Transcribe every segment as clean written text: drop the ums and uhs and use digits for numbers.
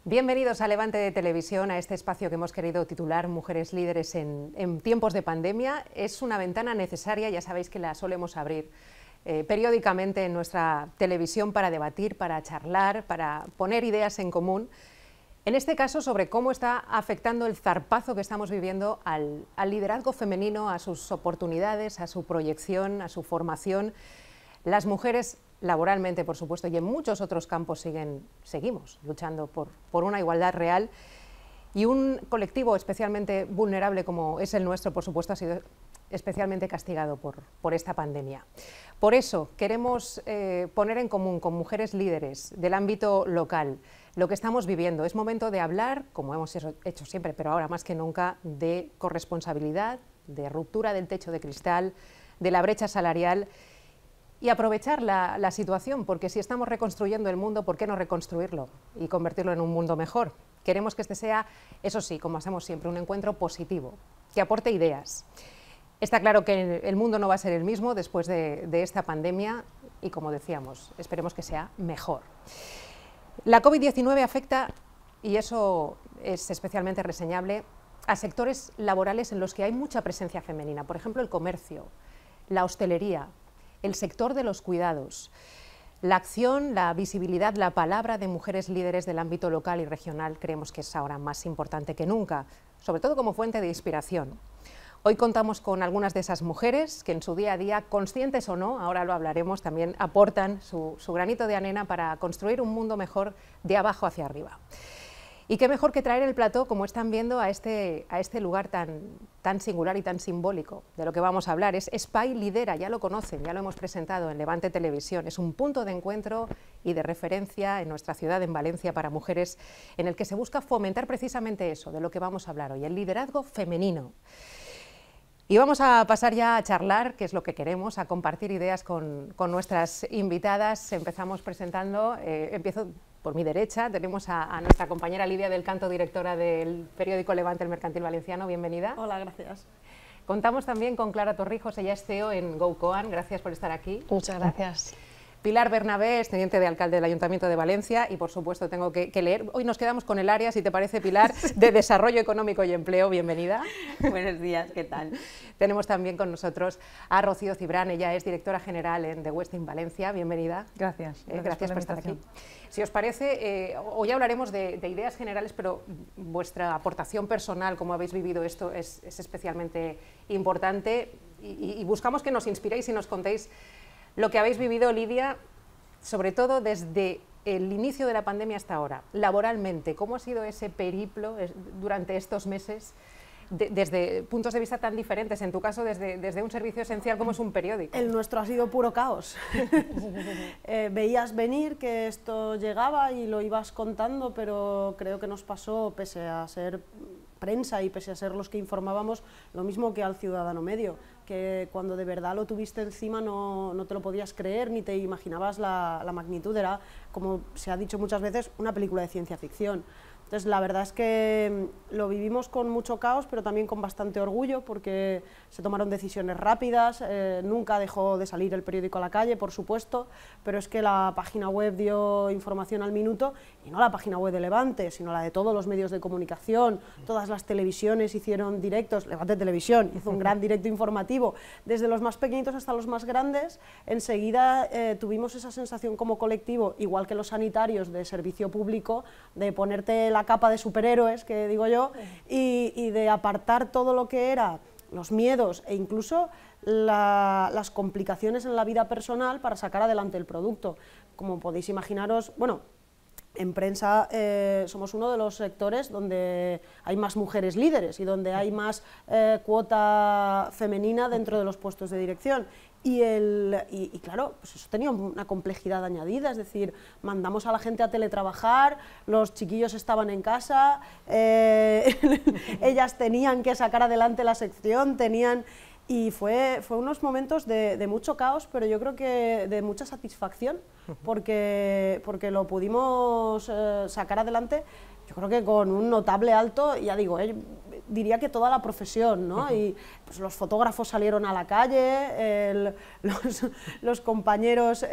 Bienvenidos a Levante de Televisión, a este espacio que hemos querido titular Mujeres Líderes en tiempos de pandemia. Es una ventana necesaria, ya sabéis que la solemos abrir periódicamente en nuestra televisión para debatir, para charlar, para poner ideas en común. En este caso sobre cómo está afectando el zarpazo que estamos viviendo al liderazgo femenino, a sus oportunidades, a su proyección, a su formación. Las mujeres laboralmente, por supuesto, y en muchos otros campos seguimos luchando por una igualdad real, y un colectivo especialmente vulnerable como es el nuestro, por supuesto, ha sido especialmente castigado por esta pandemia. Por eso queremos poner en común con mujeres líderes del ámbito local lo que estamos viviendo. Es momento de hablar, como hemos hecho siempre, pero ahora más que nunca, de corresponsabilidad, de ruptura del techo de cristal, de la brecha salarial, y aprovechar la situación, porque si estamos reconstruyendo el mundo, ¿por qué no reconstruirlo y convertirlo en un mundo mejor? Queremos que este sea, eso sí, como hacemos siempre, un encuentro positivo, que aporte ideas. Está claro que el mundo no va a ser el mismo después de esta pandemia y, como decíamos, esperemos que sea mejor. La COVID-19 afecta, y eso es especialmente reseñable, a sectores laborales en los que hay mucha presencia femenina, por ejemplo, el comercio, la hostelería, el sector de los cuidados. La acción, la visibilidad, la palabra de mujeres líderes del ámbito local y regional creemos que es ahora más importante que nunca, sobre todo como fuente de inspiración. Hoy contamos con algunas de esas mujeres que en su día a día, conscientes o no, ahora lo hablaremos, también aportan su granito de arena para construir un mundo mejor de abajo hacia arriba. Y qué mejor que traer el plató, como están viendo, a este lugar tan singular y tan simbólico de lo que vamos a hablar. Es SPY Lidera, ya lo conocen, ya lo hemos presentado en Levante Televisión. Es un punto de encuentro y de referencia en nuestra ciudad, en Valencia, para mujeres, en el que se busca fomentar precisamente eso, de lo que vamos a hablar hoy, el liderazgo femenino. Y vamos a pasar ya a charlar, que es lo que queremos, a compartir ideas con nuestras invitadas. Empezamos presentando, empiezo por mi derecha, tenemos a nuestra compañera Lidia del Canto, directora del periódico Levante, el Mercantil Valenciano. Bienvenida. Hola, gracias. Contamos también con Clara Torrijos, ella es CEO en GoCoan. Gracias por estar aquí. Muchas gracias. Pilar Bernabé es teniente de alcalde del Ayuntamiento de Valencia y, por supuesto, tengo que leer. Hoy nos quedamos con el área, si te parece, Pilar, de Desarrollo Económico y Empleo. Bienvenida. Buenos días, ¿qué tal? Tenemos también con nosotros a Rocío Cibrán, ella es directora general en The Westin Valencia. Bienvenida. Gracias. Gracias por estar aquí. Si os parece, hoy hablaremos de ideas generales, pero vuestra aportación personal, cómo habéis vivido esto, es especialmente importante y buscamos que nos inspiréis y nos contéis lo que habéis vivido, Lidia, sobre todo desde el inicio de la pandemia hasta ahora, laboralmente. ¿Cómo ha sido ese periplo durante estos meses, desde puntos de vista tan diferentes? En tu caso, desde un servicio esencial como es un periódico. El nuestro ha sido puro caos. Veías venir que esto llegaba y lo ibas contando, pero creo que nos pasó, pese a ser prensa y pese a ser los que informábamos, lo mismo que al ciudadano medio, que cuando de verdad lo tuviste encima no te lo podías creer ni te imaginabas la magnitud. Era, como se ha dicho muchas veces, una película de ciencia ficción. Entonces, la verdad es que lo vivimos con mucho caos, pero también con bastante orgullo, porque se tomaron decisiones rápidas, nunca dejó de salir el periódico a la calle, por supuesto, pero es que la página web dio información al minuto, y no la página web de Levante, sino la de todos los medios de comunicación, todas las televisiones hicieron directos, Levante Televisión hizo un gran directo informativo, desde los más pequeñitos hasta los más grandes. Enseguida tuvimos esa sensación como colectivo, igual que los sanitarios de servicio público, de ponerte la capa de superhéroes, que digo yo, y de apartar todo lo que era los miedos e incluso las complicaciones en la vida personal para sacar adelante el producto. Como podéis imaginaros, bueno, en prensa somos uno de los sectores donde hay más mujeres líderes y donde hay más cuota femenina dentro de los puestos de dirección. Y claro, pues eso tenía una complejidad añadida, es decir, mandamos a la gente a teletrabajar, los chiquillos estaban en casa, ellas tenían que sacar adelante la sección, y fue unos momentos de mucho caos, pero yo creo que de mucha satisfacción, porque lo pudimos sacar adelante, yo creo que con un notable alto, ya digo, diría que toda la profesión, ¿no? Y pues los fotógrafos salieron a la calle, los compañeros,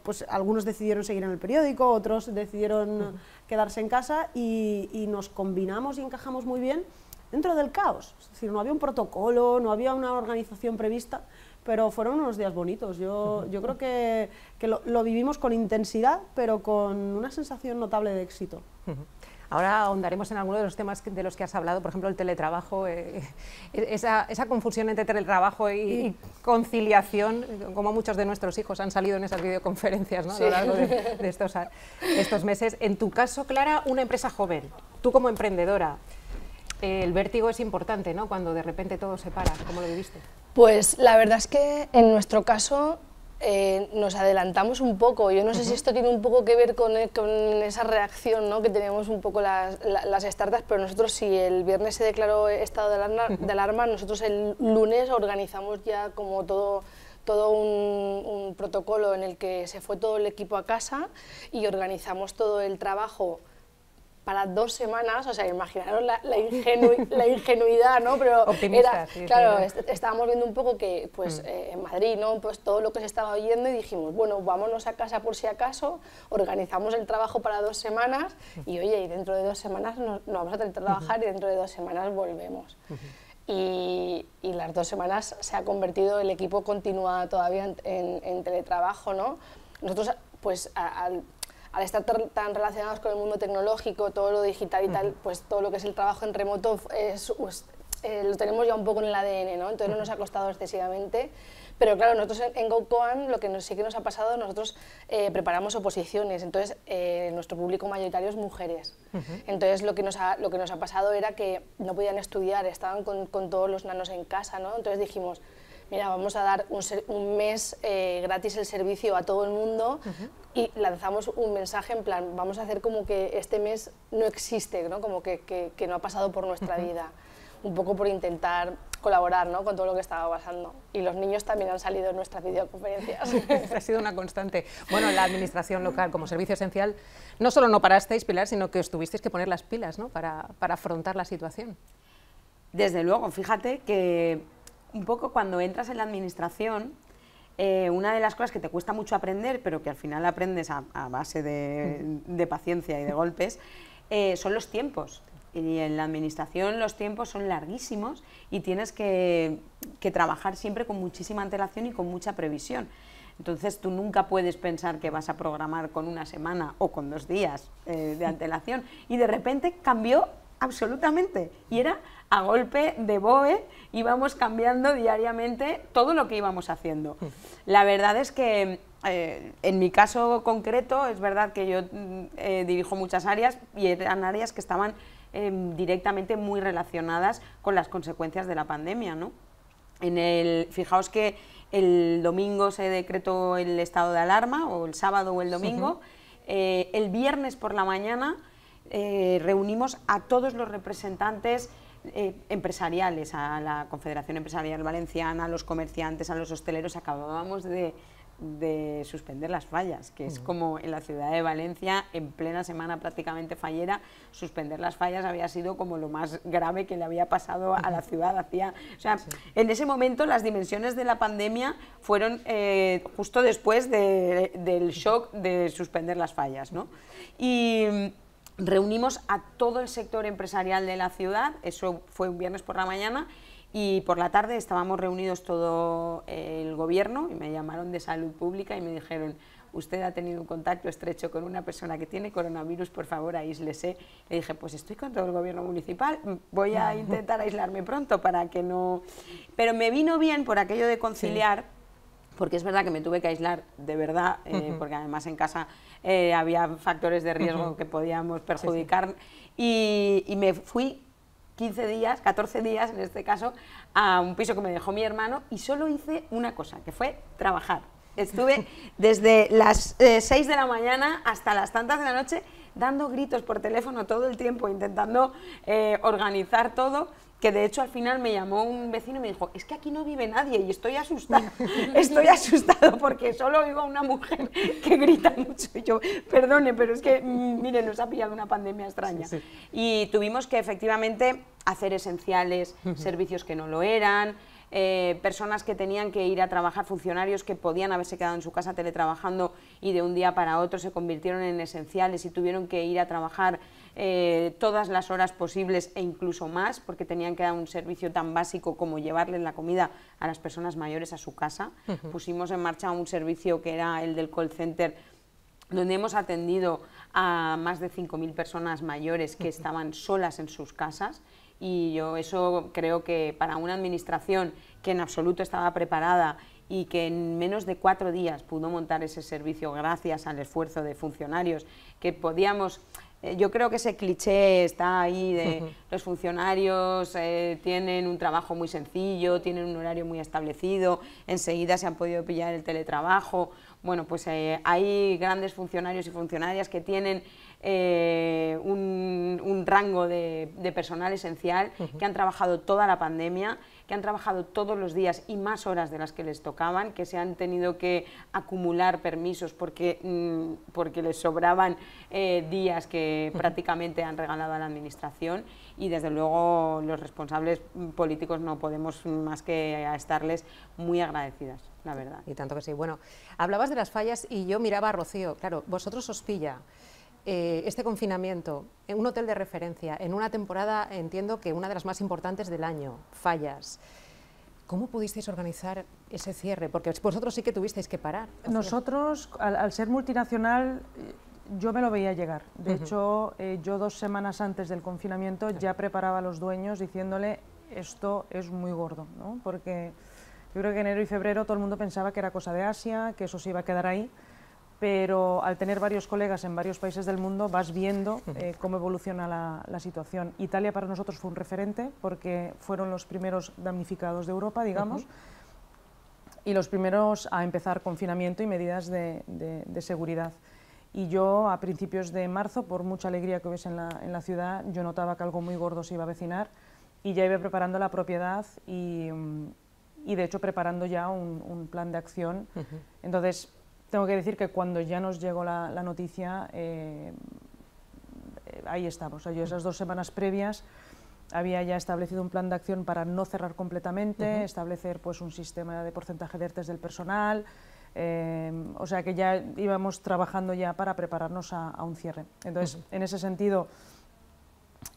pues algunos decidieron seguir en el periódico, otros decidieron quedarse en casa y nos combinamos y encajamos muy bien dentro del caos. Es decir, no había un protocolo, no había una organización prevista, pero fueron unos días bonitos. Yo creo que lo vivimos con intensidad, pero con una sensación notable de éxito. Ahora ahondaremos en algunos de los temas de los que has hablado, por ejemplo, el teletrabajo, esa confusión entre teletrabajo y conciliación, como muchos de nuestros hijos han salido en esas videoconferencias, ¿no? Sí. A lo largo de estos meses. En tu caso, Clara, una empresa joven, tú como emprendedora, el vértigo es importante, ¿no? Cuando de repente todo se para, ¿cómo lo viviste? Pues la verdad es que en nuestro caso nos adelantamos un poco. Yo no sé si esto tiene un poco que ver con esa reacción, ¿no?, que tenemos un poco las startups, pero nosotros, si el viernes se declaró estado de alarma, nosotros el lunes organizamos ya como todo un protocolo en el que se fue todo el equipo a casa y organizamos todo el trabajo para 2 semanas. O sea, imaginaros la ingenuidad, ¿no? Pero optimista, sí, claro, estábamos viendo un poco que pues, en Madrid, ¿no?, pues todo lo que se estaba oyendo, y dijimos, bueno, vámonos a casa por si acaso, organizamos el trabajo para 2 semanas y oye, y dentro de 2 semanas no vamos a tener que trabajar y dentro de 2 semanas volvemos. Y las 2 semanas se ha convertido, el equipo continúa todavía en teletrabajo, ¿no? Nosotros, pues, al estar tan relacionados con el mundo tecnológico, todo lo digital y tal, pues todo lo que es el trabajo en remoto lo tenemos ya un poco en el ADN, ¿no? Entonces no nos ha costado excesivamente. Pero claro, nosotros en GoCoan lo que sí que nos ha pasado, nosotros preparamos oposiciones, entonces nuestro público mayoritario es mujeres. Entonces lo que nos ha pasado era que no podían estudiar, estaban con todos los nanos en casa, ¿no? Entonces dijimos, mira, vamos a dar un mes gratis el servicio a todo el mundo y lanzamos un mensaje en plan, vamos a hacer como que este mes no existe, ¿no? Como que no ha pasado por nuestra vida, un poco por intentar colaborar, ¿no?, con todo lo que estaba pasando. Y los niños también han salido en nuestras videoconferencias. Ha sido una constante. Bueno, la administración local como servicio esencial, no solo no parasteis, Pilar, sino que os tuvisteis que poner las pilas, ¿no?, para afrontar la situación. Desde luego, fíjate que un poco cuando entras en la administración, una de las cosas que te cuesta mucho aprender, pero que al final aprendes a base de paciencia y de golpes, son los tiempos. Y en la administración los tiempos son larguísimos y tienes que trabajar siempre con muchísima antelación y con mucha previsión. Entonces tú nunca puedes pensar que vas a programar con 1 semana o con 2 días de antelación, y de repente cambió absolutamente, y era a golpe de BOE, íbamos cambiando diariamente todo lo que íbamos haciendo. La verdad es que en mi caso concreto es verdad que yo dirijo muchas áreas y eran áreas que estaban directamente muy relacionadas con las consecuencias de la pandemia, ¿no? Fijaos que el domingo se decretó el estado de alarma, o el sábado o el domingo, el viernes por la mañana reunimos a todos los representantes empresariales, a la Confederación Empresarial Valenciana, a los comerciantes, a los hosteleros. Acabábamos de suspender las fallas, que es como en la ciudad de Valencia, en plena semana prácticamente fallera, suspender las fallas había sido como lo más grave que le había pasado a la ciudad. En ese momento las dimensiones de la pandemia fueron justo después del shock de suspender las fallas, ¿no? Y reunimos a todo el sector empresarial de la ciudad, eso fue un viernes por la mañana, y por la tarde estábamos reunidos todo el gobierno y me llamaron de Salud Pública y me dijeron, usted ha tenido un contacto estrecho con una persona que tiene coronavirus, por favor aíslese. Le dije, pues estoy con todo el gobierno municipal, voy a intentar aislarme pronto para que no... Pero me vino bien por aquello de conciliar, porque es verdad que me tuve que aislar de verdad, porque además en casa había factores de riesgo que podíamos perjudicar, y me fui 15 días, 14 días en este caso, a un piso que me dejó mi hermano, y solo hice una cosa, que fue trabajar. Estuve desde las 6 de la mañana hasta las tantas de la noche dando gritos por teléfono todo el tiempo, intentando organizar todo, que de hecho al final me llamó un vecino y me dijo, es que aquí no vive nadie y estoy asustada, estoy asustado porque solo oigo a una mujer que grita mucho. Y yo, perdone, pero es que, mire, nos ha pillado una pandemia extraña. Sí, sí. Y tuvimos que efectivamente hacer esenciales, servicios que no lo eran, personas que tenían que ir a trabajar, funcionarios que podían haberse quedado en su casa teletrabajando y de un día para otro se convirtieron en esenciales y tuvieron que ir a trabajar todas las horas posibles e incluso más, porque tenían que dar un servicio tan básico como llevarles la comida a las personas mayores a su casa. Pusimos en marcha un servicio que era el del call center, donde hemos atendido a más de 5.000 personas mayores que estaban solas en sus casas. Y yo eso creo que para una administración que en absoluto estaba preparada y que en menos de 4 días pudo montar ese servicio gracias al esfuerzo de funcionarios, que podíamos, yo creo que ese cliché está ahí de los funcionarios tienen un trabajo muy sencillo, tienen un horario muy establecido, enseguida se han podido pillar el teletrabajo. Bueno, pues hay grandes funcionarios y funcionarias que tienen un rango de personal esencial, que han trabajado toda la pandemia, que han trabajado todos los días y más horas de las que les tocaban, que se han tenido que acumular permisos porque les sobraban días que prácticamente han regalado a la administración, y desde luego los responsables políticos no podemos más que estarles muy agradecidas, la verdad. Y tanto que sí. Bueno, hablabas de las fallas y yo miraba a Rocío, claro, vosotros os pilla este confinamiento en un hotel de referencia, en una temporada, entiendo que una de las más importantes del año, fallas. ¿Cómo pudisteis organizar ese cierre? Porque vosotros sí que tuvisteis que parar. Nosotros, al ser multinacional, yo me lo veía llegar. De hecho, yo 2 semanas antes del confinamiento ya preparaba a los dueños diciéndole, esto es muy gordo, ¿no? Porque yo creo que enero y febrero todo el mundo pensaba que era cosa de Asia, que eso se iba a quedar ahí, pero al tener varios colegas en varios países del mundo vas viendo cómo evoluciona la situación. Italia para nosotros fue un referente porque fueron los primeros damnificados de Europa, digamos, y los primeros a empezar confinamiento y medidas de seguridad. Y yo a principios de marzo, por mucha alegría que hubiese en la ciudad, yo notaba que algo muy gordo se iba a avecinar y ya iba preparando la propiedad y de hecho preparando ya un plan de acción. Entonces, tengo que decir que cuando ya nos llegó la noticia, ahí estamos. O sea, yo esas 2 semanas previas había ya establecido un plan de acción para no cerrar completamente, establecer pues, un sistema de porcentaje de ERTEs del personal, o sea que ya íbamos trabajando ya para prepararnos a un cierre. Entonces, en ese sentido,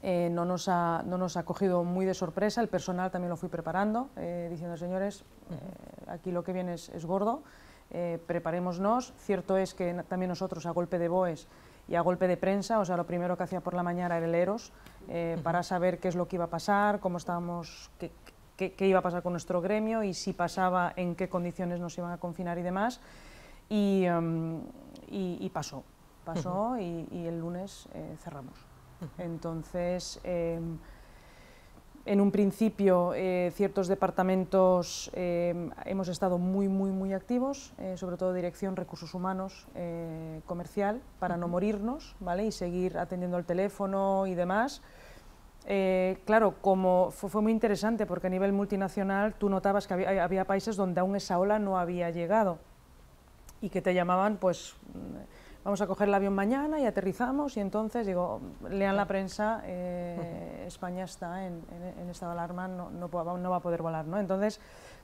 no nos ha cogido muy de sorpresa, el personal también lo fui preparando, diciendo, señores, aquí lo que viene es gordo, preparémonos. Cierto es que también nosotros a golpe de BOEs y a golpe de prensa, o sea, lo primero que hacía por la mañana era el EROS, para saber qué es lo que iba a pasar, cómo estábamos, qué iba a pasar con nuestro gremio y si pasaba, en qué condiciones nos iban a confinar y demás, y pasó y el lunes cerramos. Entonces, en un principio, ciertos departamentos hemos estado muy activos, sobre todo dirección, recursos humanos, comercial, para no morirnos, ¿vale? Y seguir atendiendo al teléfono y demás. Claro, como fue muy interesante porque a nivel multinacional tú notabas que había países donde aún esa ola no había llegado y que te llamaban, pues, vamos a coger el avión mañana y aterrizamos, y entonces digo, lean la prensa, España está en estado de alarma, no va a poder volar, ¿no? Entonces,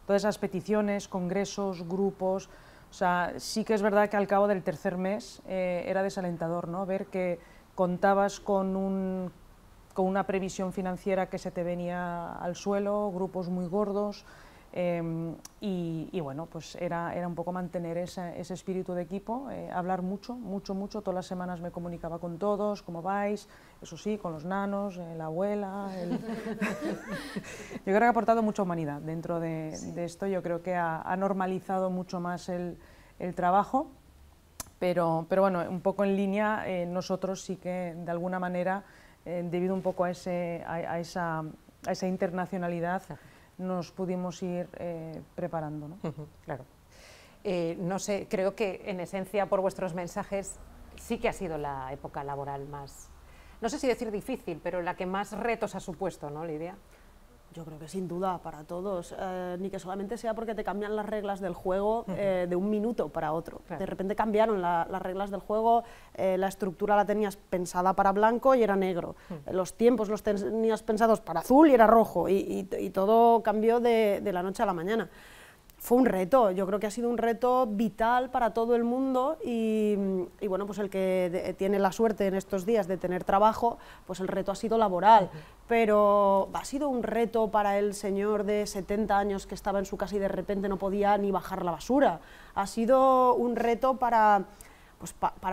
todas esas peticiones, congresos, grupos, o sea, sí que es verdad que al cabo del tercer mes era desalentador, ¿no? Ver que contabas con una previsión financiera que se te venía al suelo, grupos muy gordos, y bueno, pues era un poco mantener ese espíritu de equipo, hablar mucho, todas las semanas me comunicaba con todos, cómo vais, eso sí, con los nanos, la abuela, yo creo que ha aportado mucha humanidad dentro de esto, yo creo que ha normalizado mucho más el trabajo, pero bueno, un poco en línea, nosotros sí que de alguna manera, debido un poco a esa internacionalidad, nos pudimos ir preparando, ¿no? Claro. No sé, creo que en esencia por vuestros mensajes sí que ha sido la época laboral más, no sé si decir difícil, pero la que más retos ha supuesto, ¿no, Lidia? Yo creo que sin duda para todos, ni que solamente sea porque te cambian las reglas del juego de un minuto para otro. Claro. De repente cambiaron las reglas del juego, la estructura la tenías pensada para blanco y era negro, los tiempos los tenías pensados para azul y era rojo, y todo cambió de la noche a la mañana. Fue un reto, yo creo que ha sido un reto vital para todo el mundo y bueno, pues el que tiene la suerte en estos días de tener trabajo, pues el reto ha sido laboral, pero ha sido un reto para el señor de 70 años que estaba en su casa y de repente no podía ni bajar la basura, ha sido un reto para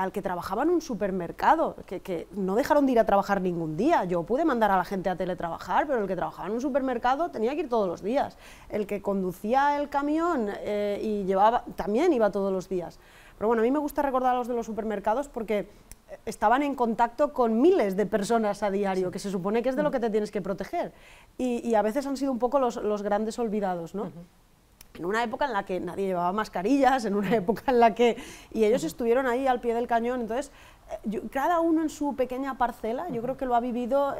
el que trabajaba en un supermercado, que no dejaron de ir a trabajar ningún día. Yo pude mandar a la gente a teletrabajar, pero el que trabajaba en un supermercado tenía que ir todos los días. El que conducía el camión también iba todos los días. Pero bueno, a mí me gusta recordar a los de los supermercados porque estaban en contacto con miles de personas a diario, que se supone que es de lo que te tienes que proteger. Y a veces han sido un poco los grandes olvidados, ¿no? En una época en la que nadie llevaba mascarillas, en una época en la que... Y ellos estuvieron ahí al pie del cañón, entonces cada uno en su pequeña parcela, yo creo que lo ha vivido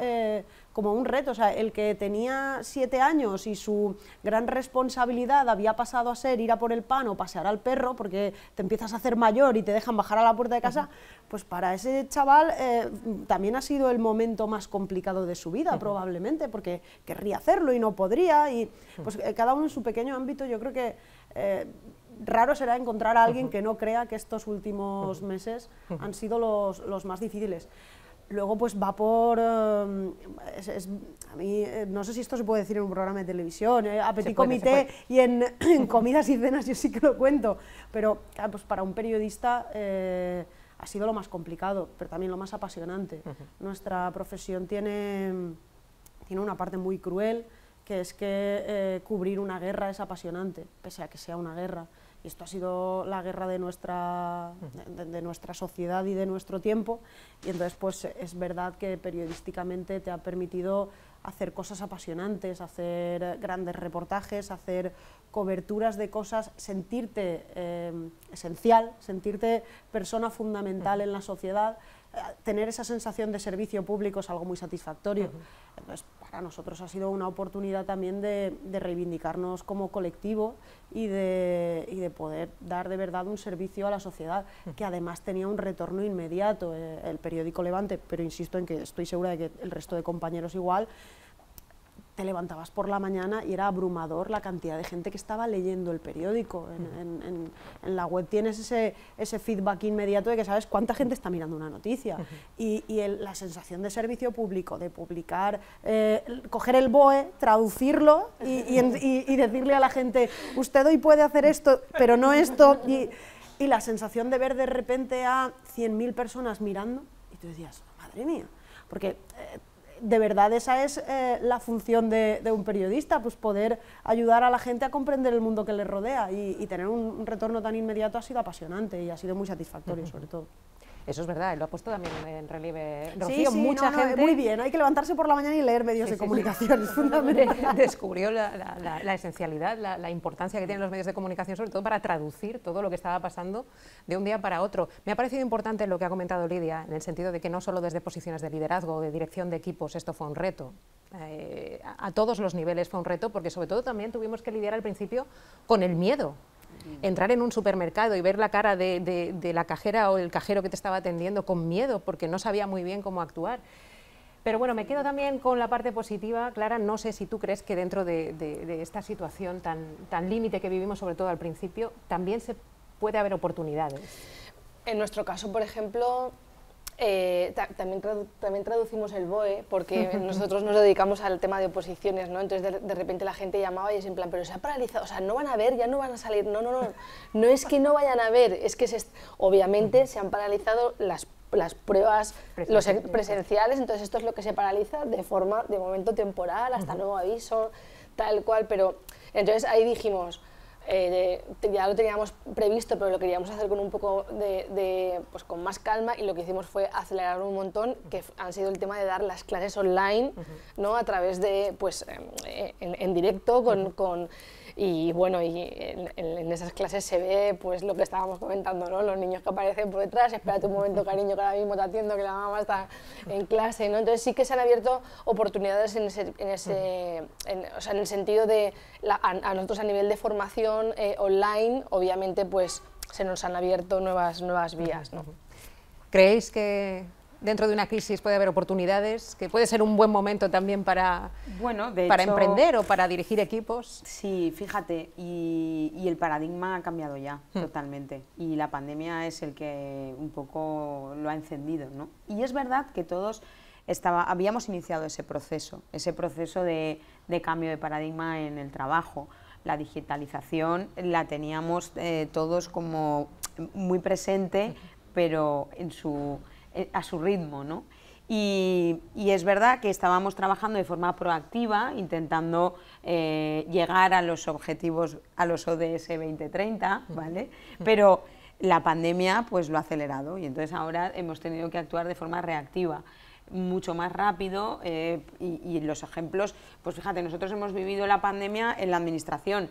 como un reto. O sea, el que tenía 7 años y su gran responsabilidad había pasado a ser ir a por el pan o pasear al perro, porque te empiezas a hacer mayor y te dejan bajar a la puerta de casa, pues para ese chaval también ha sido el momento más complicado de su vida, probablemente, porque querría hacerlo y no podría, y pues cada uno en su pequeño ámbito. Yo creo que raro será encontrar a alguien que no crea que estos últimos meses han sido los más difíciles. Luego pues va por... a mí, no sé si esto se puede decir en un programa de televisión, a petit comité y en comidas y cenas yo sí que lo cuento, pero claro, pues para un periodista ha sido lo más complicado, pero también lo más apasionante. Nuestra profesión tiene una parte muy cruel, que es que cubrir una guerra es apasionante, pese a que sea una guerra. Y esto ha sido la guerra de nuestra sociedad y de nuestro tiempo, y entonces pues es verdad que periodísticamente te ha permitido hacer cosas apasionantes, hacer grandes reportajes, hacer coberturas de cosas, sentirte esencial, sentirte persona fundamental en la sociedad. Tener esa sensación de servicio público es algo muy satisfactorio. Entonces, para nosotros ha sido una oportunidad también de reivindicarnos como colectivo y de poder dar de verdad un servicio a la sociedad, que además tenía un retorno inmediato. El periódico Levante, pero insisto en que estoy segura de que el resto de compañeros igual, te levantabas por la mañana y era abrumador la cantidad de gente que estaba leyendo el periódico. En la web tienes ese feedback inmediato de que sabes cuánta gente está mirando una noticia. Y la sensación de servicio público, de publicar, coger el BOE, traducirlo y decirle a la gente, usted hoy puede hacer esto, pero no esto. Y la sensación de ver de repente a 100.000 personas mirando, y tú decías, madre mía, porque... de verdad esa es la función de un periodista, pues poder ayudar a la gente a comprender el mundo que les rodea, y tener un retorno tan inmediato ha sido apasionante y ha sido muy satisfactorio sobre todo. Eso es verdad, lo ha puesto también en relieve Rocío. Mucha gente... Muy bien, hay que levantarse por la mañana y leer medios de comunicación, es fundamental. Descubrió la esencialidad, la importancia que tienen los medios de comunicación, sobre todo para traducir todo lo que estaba pasando de un día para otro. Me ha parecido importante lo que ha comentado Lidia, en el sentido de que no solo desde posiciones de liderazgo o de dirección de equipos esto fue un reto, a todos los niveles fue un reto, porque sobre todo también tuvimos que lidiar al principio con el miedo. Entrar en un supermercado y ver la cara de la cajera o el cajero que te estaba atendiendo con miedo, porque no sabía muy bien cómo actuar. Pero bueno, me quedo también con la parte positiva. Clara, no sé si tú crees que dentro de esta situación tan límite que vivimos, sobre todo al principio, también se puede haber oportunidades. En nuestro caso, por ejemplo, también traducimos el BOE, porque nosotros nos dedicamos al tema de oposiciones, ¿no? Entonces de repente la gente llamaba y es en plan, pero se ha paralizado, o sea, no van a ver, ya no van a salir, no es que no vayan a ver, es que obviamente se han paralizado las pruebas presenciales, entonces esto es lo que se paraliza de forma, de momento temporal, hasta nuevo aviso, tal cual, pero entonces ahí dijimos, ya lo teníamos previsto, pero lo queríamos hacer con un poco pues con más calma, y lo que hicimos fue acelerar un montón, que han sido el tema de dar las clases online, ¿no? A través de, pues, en directo, Y bueno, y en esas clases se ve pues lo que estábamos comentando, ¿no? Los niños que aparecen por detrás, espérate un momento, cariño, que ahora mismo te atiendo, que la mamá está en clase, ¿no? Entonces sí que se han abierto oportunidades o sea, en el sentido de a nosotros a nivel de formación online, obviamente pues se nos han abierto nuevas vías, ¿no? ¿Creéis que dentro de una crisis puede haber oportunidades, que puede ser un buen momento también para emprender o para dirigir equipos? Sí, fíjate, y el paradigma ha cambiado ya totalmente, y la pandemia es el que un poco lo ha encendido, ¿no? Y es verdad que todos habíamos iniciado ese proceso de cambio de paradigma en el trabajo. La digitalización la teníamos todos como muy presente, pero a su ritmo, ¿no? Y es verdad que estábamos trabajando de forma proactiva, intentando llegar a los objetivos, a los ODS 2030, ¿vale? Pero la pandemia pues lo ha acelerado y entonces ahora hemos tenido que actuar de forma reactiva, mucho más rápido, y los ejemplos, pues fíjate, nosotros hemos vivido la pandemia en la administración,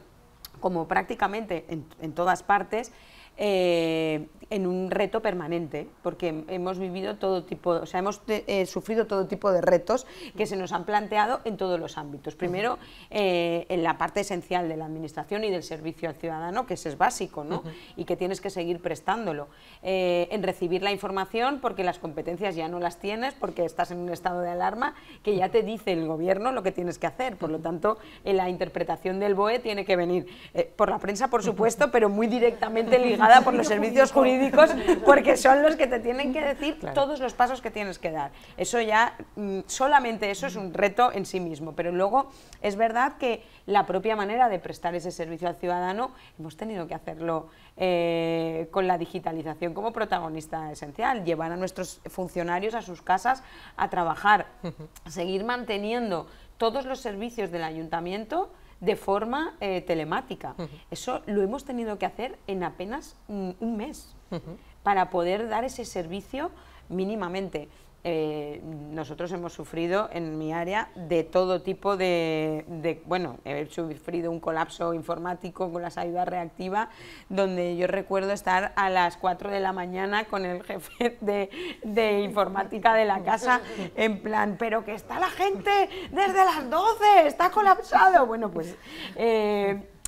como prácticamente en todas partes, en un reto permanente, porque hemos vivido todo tipo, o sea, hemos sufrido todo tipo de retos que se nos han planteado en todos los ámbitos. Primero, en la parte esencial de la administración y del servicio al ciudadano, que ese es básico, ¿no? Y que tienes que seguir prestándolo. En recibir la información, porque las competencias ya no las tienes, porque estás en un estado de alarma, que ya te dice el gobierno lo que tienes que hacer. Por lo tanto, la interpretación del BOE tiene que venir por la prensa, por supuesto, pero muy directamente ligada por los servicios jurídicos, porque son los que te tienen que decir todos los pasos que tienes que dar. Eso ya, solamente eso es un reto en sí mismo, pero luego es verdad que la propia manera de prestar ese servicio al ciudadano hemos tenido que hacerlo con la digitalización como protagonista esencial, llevar a nuestros funcionarios a sus casas a trabajar, seguir manteniendo todos los servicios del ayuntamiento de forma telemática. Eso lo hemos tenido que hacer en apenas un mes para poder dar ese servicio mínimamente. Nosotros hemos sufrido en mi área de todo tipo bueno, he sufrido un colapso informático con las ayudas reactivas, donde yo recuerdo estar a las 4 de la mañana con el jefe de informática de la casa, en plan, pero que está la gente desde las 12, está colapsado. Bueno, pues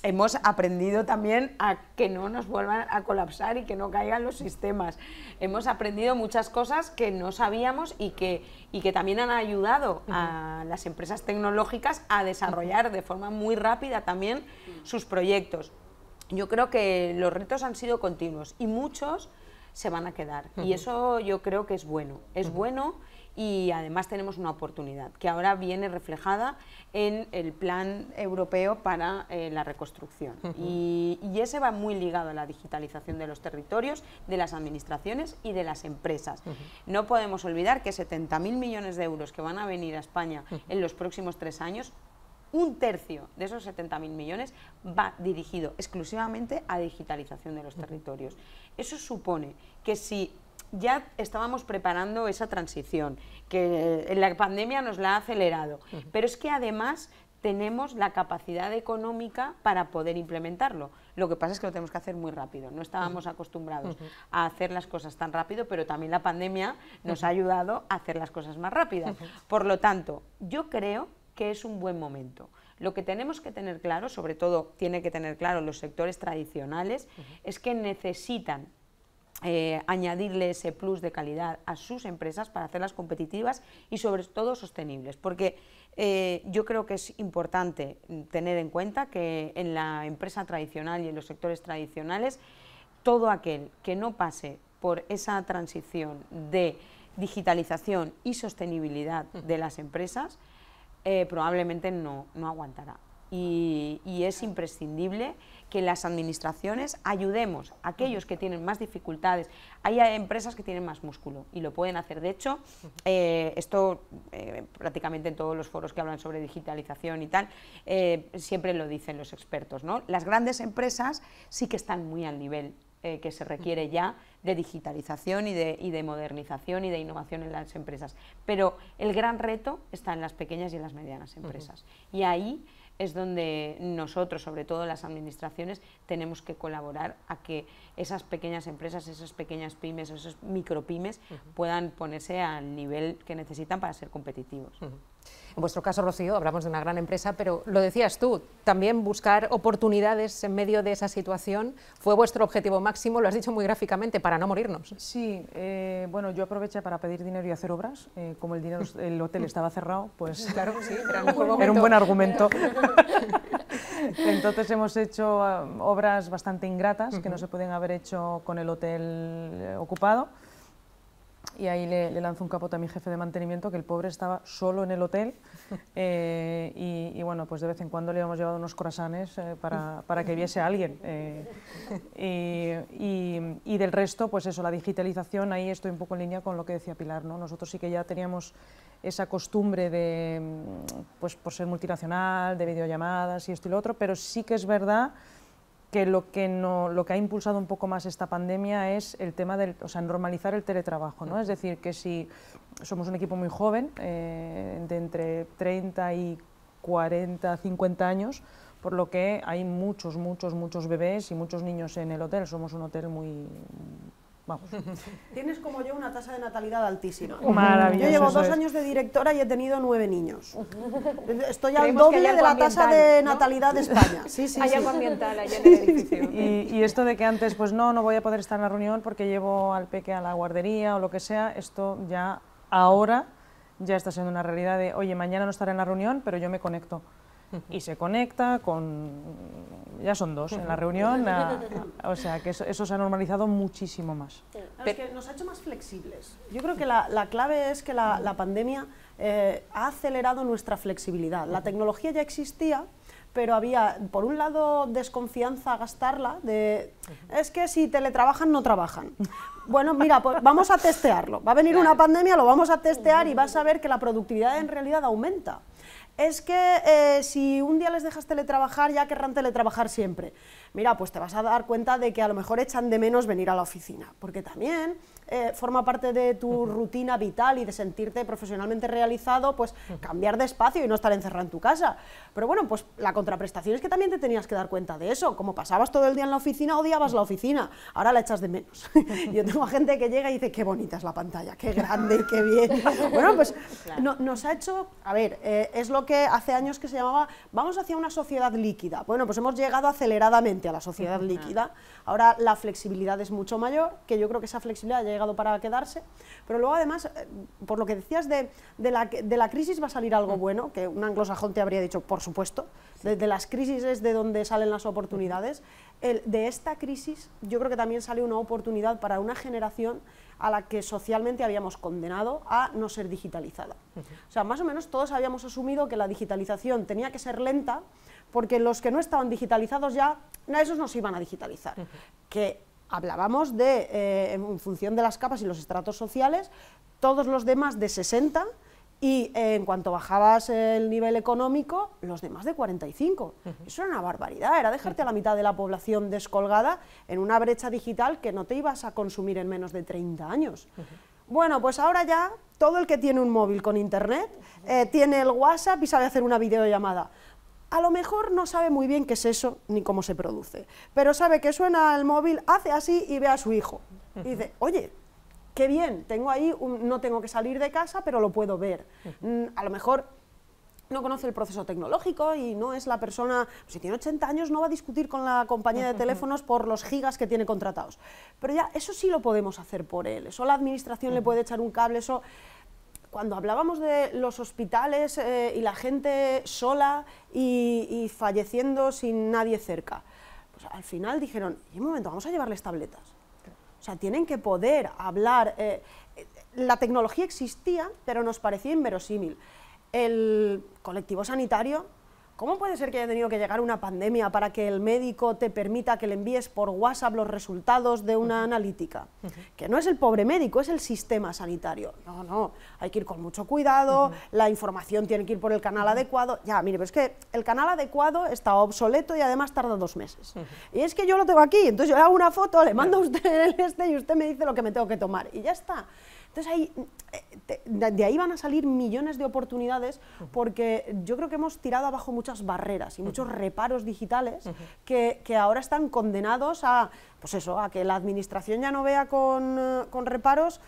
hemos aprendido también a que no nos vuelvan a colapsar y que no caigan los sistemas. Hemos aprendido muchas cosas que no sabíamos y que también han ayudado a las empresas tecnológicas a desarrollar de forma muy rápida también sus proyectos. Yo creo que los retos han sido continuos y muchos se van a quedar, y eso yo creo que es bueno. Es bueno. Y además tenemos una oportunidad que ahora viene reflejada en el Plan Europeo para la reconstrucción. Y ese va muy ligado a la digitalización de los territorios, de las administraciones y de las empresas. No podemos olvidar que 70.000 millones de euros que van a venir a España en los próximos 3 años, un tercio de esos 70.000 millones va dirigido exclusivamente a digitalización de los territorios. Eso supone que si ya estábamos preparando esa transición, que la pandemia nos la ha acelerado, pero es que además tenemos la capacidad económica para poder implementarlo. Lo que pasa es que lo tenemos que hacer muy rápido, no estábamos acostumbrados a hacer las cosas tan rápido, pero también la pandemia nos ha ayudado a hacer las cosas más rápidas. Por lo tanto, yo creo que es un buen momento. Lo que tenemos que tener claro, sobre todo tiene que tener claro los sectores tradicionales, es que necesitan añadirle ese plus de calidad a sus empresas para hacerlas competitivas y sobre todo sostenibles, porque yo creo que es importante tener en cuenta que en la empresa tradicional y en los sectores tradicionales, todo aquel que no pase por esa transición de digitalización y sostenibilidad de las empresas probablemente no aguantará. Y es imprescindible que las administraciones ayudemos a aquellos que tienen más dificultades. Hay empresas que tienen más músculo y lo pueden hacer. De hecho, esto prácticamente en todos los foros que hablan sobre digitalización y tal, siempre lo dicen los expertos, ¿no? Las grandes empresas sí que están muy al nivel que se requiere ya de digitalización y de modernización y de innovación en las empresas. Pero el gran reto está en las pequeñas y en las medianas empresas. Y ahí es donde nosotros, sobre todo las administraciones, tenemos que colaborar a que esas pequeñas empresas, esas pequeñas pymes, esas micropymes puedan ponerse al nivel que necesitan para ser competitivos. En vuestro caso, Rocío, hablamos de una gran empresa, pero lo decías tú, también buscar oportunidades en medio de esa situación fue vuestro objetivo máximo, lo has dicho muy gráficamente, para no morirnos. Sí, bueno, yo aproveché para pedir dinero y hacer obras, como el hotel estaba cerrado, pues claro, sí, era un buen argumento. Entonces hemos hecho obras bastante ingratas, que no se pueden haber hecho con el hotel ocupado. Y ahí le lanzo un capote a mi jefe de mantenimiento, que el pobre estaba solo en el hotel, y bueno, pues de vez en cuando le hemos llevado unos croissants para que viese a alguien. Y del resto, pues eso, la digitalización, ahí estoy un poco en línea con lo que decía Pilar, ¿no? Nosotros sí que ya teníamos esa costumbre de, pues por ser multinacional, de videollamadas y esto y lo otro, pero sí que es verdad que lo que ha impulsado un poco más esta pandemia es el tema del, o sea, normalizar el teletrabajo, ¿no? Es decir, que si somos un equipo muy joven, de entre 30 y 40, 50 años, por lo que hay muchos bebés y muchos niños en el hotel. Somos un hotel muy... Vamos. Tienes como yo una tasa de natalidad altísima. Maravilloso. Yo llevo 2 años de directora y he tenido 9 niños. Estoy al Creemos que doble hay de la algo tasa ambiental, de ¿no? natalidad de España. Sí, sí, Hay sí. algo ambiental allá en el edificio. Y esto de que antes, pues no voy a poder estar en la reunión porque llevo al peque a la guardería o lo que sea, esto ya ahora ya está siendo una realidad de, oye, mañana no estaré en la reunión, pero yo me conecto. Y se conecta con... ya son 2 en la reunión, o sea que eso se ha normalizado muchísimo más. Es que nos ha hecho más flexibles. Yo creo que la clave es que la pandemia ha acelerado nuestra flexibilidad. La tecnología ya existía, pero había, por un lado, desconfianza a gastarla, es que si teletrabajan, no trabajan. Bueno, mira, pues vamos a testearlo. Va a venir una pandemia, lo vamos a testear y vas a ver que la productividad en realidad aumenta. Es que si un día les dejas teletrabajar, ya querrán teletrabajar siempre. Mira, pues te vas a dar cuenta de que a lo mejor echan de menos venir a la oficina, porque también forma parte de tu rutina vital y de sentirte profesionalmente realizado, pues cambiar de espacio y no estar encerrado en tu casa. Pero bueno, pues la contraprestación es que también te tenías que dar cuenta de eso. Como pasabas todo el día en la oficina, odiabas la oficina, ahora la echas de menos. Yo tengo gente que llega y dice, qué bonita es la pantalla, qué grande y qué bien. Bueno, pues nos ha hecho, a ver, es lo que hace años que se llamaba, vamos hacia una sociedad líquida. Bueno, pues hemos llegado aceleradamente a la sociedad líquida. Ahora la flexibilidad es mucho mayor, que yo creo que esa flexibilidad ha llegado para quedarse, pero luego además, por lo que decías de la crisis va a salir algo bueno, que un anglosajón te habría dicho, por supuesto, de las crisis es de donde salen las oportunidades. De esta crisis yo creo que también sale una oportunidad para una generación a la que socialmente habíamos condenado a no ser digitalizada. O sea, más o menos todos habíamos asumido que la digitalización tenía que ser lenta, porque los que no estaban digitalizados ya, esos no se iban a digitalizar. Que hablábamos de, en función de las capas y los estratos sociales, todos los demás de 60, y en cuanto bajabas el nivel económico, los demás de 45. Eso era una barbaridad, era dejarte a la mitad de la población descolgada en una brecha digital que no te ibas a consumir en menos de 30 años. Bueno, pues ahora ya todo el que tiene un móvil con internet, tiene el WhatsApp y sabe hacer una videollamada. A lo mejor no sabe muy bien qué es eso ni cómo se produce, pero sabe que suena el móvil, hace así y ve a su hijo. Y dice, oye, qué bien, tengo ahí, no tengo que salir de casa, pero lo puedo ver. A lo mejor no conoce el proceso tecnológico y no es la persona, si tiene 80 años no va a discutir con la compañía de teléfonos por los gigas que tiene contratados. Pero ya, eso sí lo podemos hacer por él, eso la administración le puede echar un cable, eso... Cuando hablábamos de los hospitales y la gente sola y falleciendo sin nadie cerca, pues al final dijeron, y un momento, vamos a llevarles tabletas. O sea, tienen que poder hablar. La tecnología existía, pero nos parecía inverosímil. El colectivo sanitario, ¿cómo puede ser que haya tenido que llegar una pandemia para que el médico te permita que le envíes por WhatsApp los resultados de una analítica? Que no es el pobre médico, es el sistema sanitario. No, no, hay que ir con mucho cuidado, la información tiene que ir por el canal adecuado. Ya, mire, pero es que el canal adecuado está obsoleto y además tarda 2 meses. Y es que yo lo tengo aquí, entonces yo le hago una foto, le mando a usted el y usted me dice lo que me tengo que tomar y ya está. Entonces ahí, de ahí van a salir millones de oportunidades, porque yo creo que hemos tirado abajo muchas barreras y muchos reparos digitales que ahora están condenados a, pues eso, a que la administración ya no vea con reparos,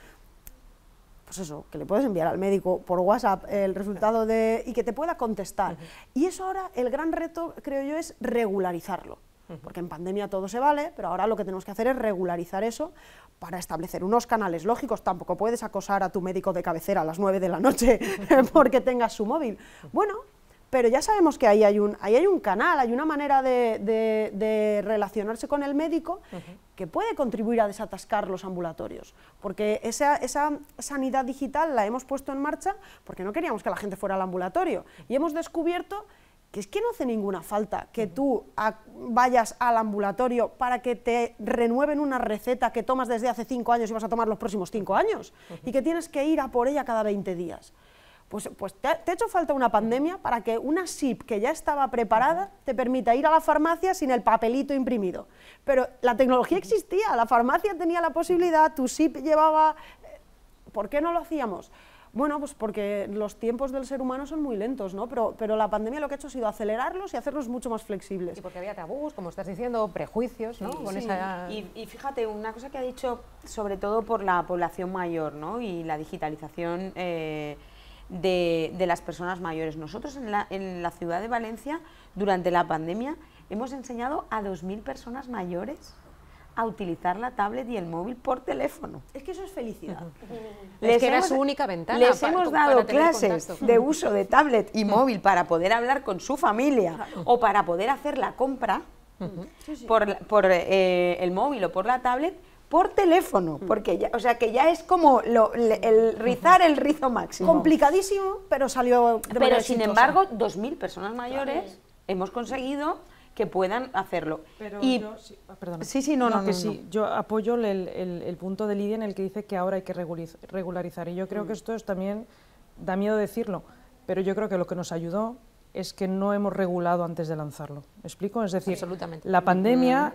pues eso, que le puedes enviar al médico por WhatsApp el resultado y que te pueda contestar. Y eso ahora, el gran reto, creo yo, es regularizarlo. Porque en pandemia todo se vale, pero ahora lo que tenemos que hacer es regularizar eso para establecer unos canales lógicos. Tampoco puedes acosar a tu médico de cabecera a las 9 de la noche porque tengas su móvil. Bueno, pero ya sabemos que ahí hay un canal, hay una manera de relacionarse con el médico que puede contribuir a desatascar los ambulatorios, porque esa sanidad digital la hemos puesto en marcha porque no queríamos que la gente fuera al ambulatorio, y hemos descubierto que es que no hace ninguna falta que tú vayas al ambulatorio para que te renueven una receta que tomas desde hace 5 años y vas a tomar los próximos 5 años, y que tienes que ir a por ella cada 20 días. Pues te ha hecho falta una pandemia para que una SIP que ya estaba preparada te permita ir a la farmacia sin el papelito imprimido. Pero la tecnología existía, la farmacia tenía la posibilidad, tu SIP llevaba... ¿Por qué no lo hacíamos? Bueno, pues porque los tiempos del ser humano son muy lentos, ¿no? Pero la pandemia lo que ha hecho ha sido acelerarlos y hacerlos mucho más flexibles. Y porque había tabús, como estás diciendo, prejuicios, ¿no? Sí, sí. Y fíjate, una cosa que ha dicho, sobre todo por la población mayor, ¿no? Y la digitalización de las personas mayores. Nosotros en la ciudad de Valencia, durante la pandemia, hemos enseñado a 2.000 personas mayores a utilizar la tablet y el móvil por teléfono. Es que eso es felicidad. Es que era su única ventana. Les hemos dado clases de uso de tablet y móvil para poder hablar con su familia o para poder hacer la compra por el móvil o por la tablet, por teléfono, porque ya, o sea que ya es como el rizar el rizo máximo. Complicadísimo, pero salió de manera Pero sin exitosa. embargo, 2.000 personas mayores hemos conseguido que puedan hacerlo. Pero y yo, perdona. Sí, yo apoyo el punto de Lidia en el que dice que ahora hay que regularizar, y yo creo que esto es también, da miedo decirlo, pero yo creo que lo que nos ayudó es que no hemos regulado antes de lanzarlo. ¿Me explico? Es decir, la pandemia